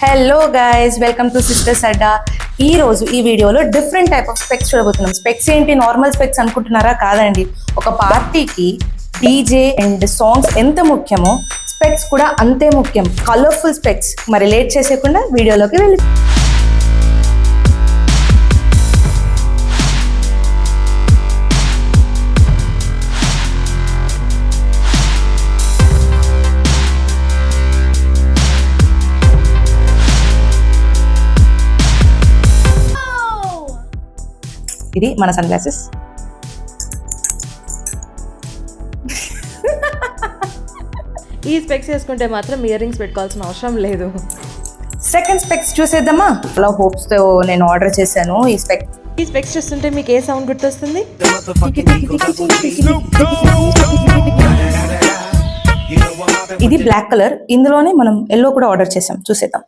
Hello guys, welcome to sisters adda. ఈ రోజు ఈ వీడియోలో డిఫరెంట్ టైప్ ఆఫ్ స్పెక్స్ చూడబోతున్నాం. స్పెక్స్ ఏంటి, నార్మల్ స్పెక్స్ అనుకుంటున్నారా? కాదండి. ఒక పార్టీకి డీజే అండ్ సాంగ్స్ ఎంత ముఖ్యమో స్పెక్స్ కూడా అంతే ముఖ్యం. Colourful specs. మరి లేట్ చేసేయకుండా వీడియోలోకి వెళ్ళి ఇది మన సన్ గ్లాసెస్. ఈ స్పెక్స్ వేసుకుంటే మాత్రం ఇయర్ రింగ్స్ పెట్టుకోవాల్సిన అవసరం లేదు. సెకండ్ స్పెక్స్ చూసేద్దామా? అలా హోప్స్ తో నేను ఆర్డర్ చేశాను ఈ స్పెక్స్. ఈ స్పెక్స్ చూస్తుంటే మీకు ఏ సౌండ్ గుర్తొస్తుంది? ఇది బ్లాక్ కలర్, ఇందులోనే మనం ఎల్లో కూడా ఆర్డర్ చేసాం. చూసేద్దాం.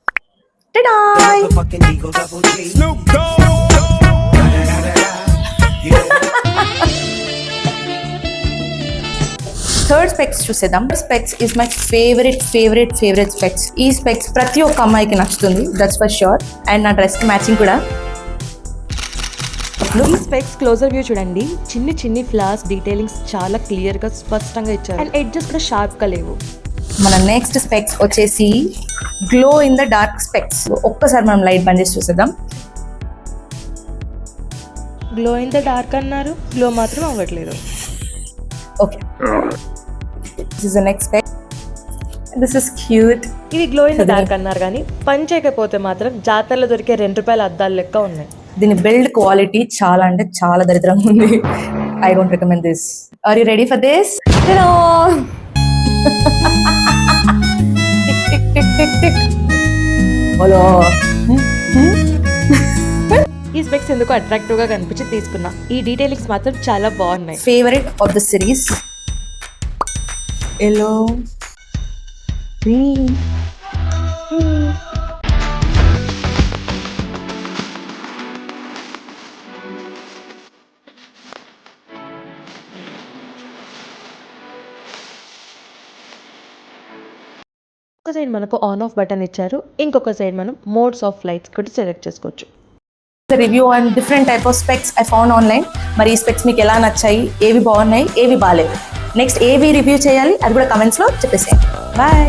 థర్డ్ స్పెక్స్ చూసేద్దాం. Specs is my favourite specs. ఈ స్పెక్స్ ప్రతి ఒక్క అమ్మాయికి నచ్చుతుంది, దట్స్ ఫర్ ష్యూర్. అండ్ నా డ్రెస్ కి మ్యాచింగ్ కూడా. ఈ స్పెక్స్ క్లోజర్ వ్యూ చూడండి. చిన్ని ఫ్లాస్ డీటెయిలింగ్స్ చాలా క్లియర్ గా స్పష్టంగా ఇచ్చారు. అండ్ ఎడ్జెస్ కూడా షార్ప్ గా లేవు. మన నెక్స్ట్ స్పెక్స్ వచ్చేసి glow in the dark specs. ఒక్కసారి మనం లైట్ బంద్ చేసి చూసేద్దాం. గ్లో ఇన్ ద డార్క్ అన్నారు, గ్లో మాత్రం అవ్వట్లేదు. Okay, this is the next spec. This is cute. ఇది గ్లో ఇన్ ద డార్క్ అన్నారు కానీ పని చేయకపోతే మాత్రం జాతరలో దొరికే ₹2 అద్దాలు లెక్క ఉన్నాయి. దీని బిల్డ్ క్వాలిటీ చాలా అంటే చాలా దరిద్రంగా ఉంది. I don't recommend this. Are you ready for this? Hello. ఈ స్పెక్స్ ఎందుకు అట్రాక్టివ్ గా కనిపించి తీసుకున్నా. ఈ డీటెయిలింగ్స్ మాత్రం చాలా బాగున్నాయి. Favourite of the series. Yellow, green. ఒక సైడ్ మనకు ఆన్ ఆఫ్ బటన్ ఇచ్చారు, ఇంకొక సైడ్ మనం మోడ్స్ ఆఫ్ లైట్స్ కూడా సెలెక్ట్ చేసుకోవచ్చు. Review on different type of specs I found online. మరి ఈ స్పెక్స్ మీకు ఎలా నచ్చాయి, ఏవి బాగున్నాయి, ఏవి బాగాలేవు, నెక్స్ట్ ఏవి రివ్యూ చేయాలి, అది కూడా కమెంట్స్లో చెప్పేసేయండి. బాయ్.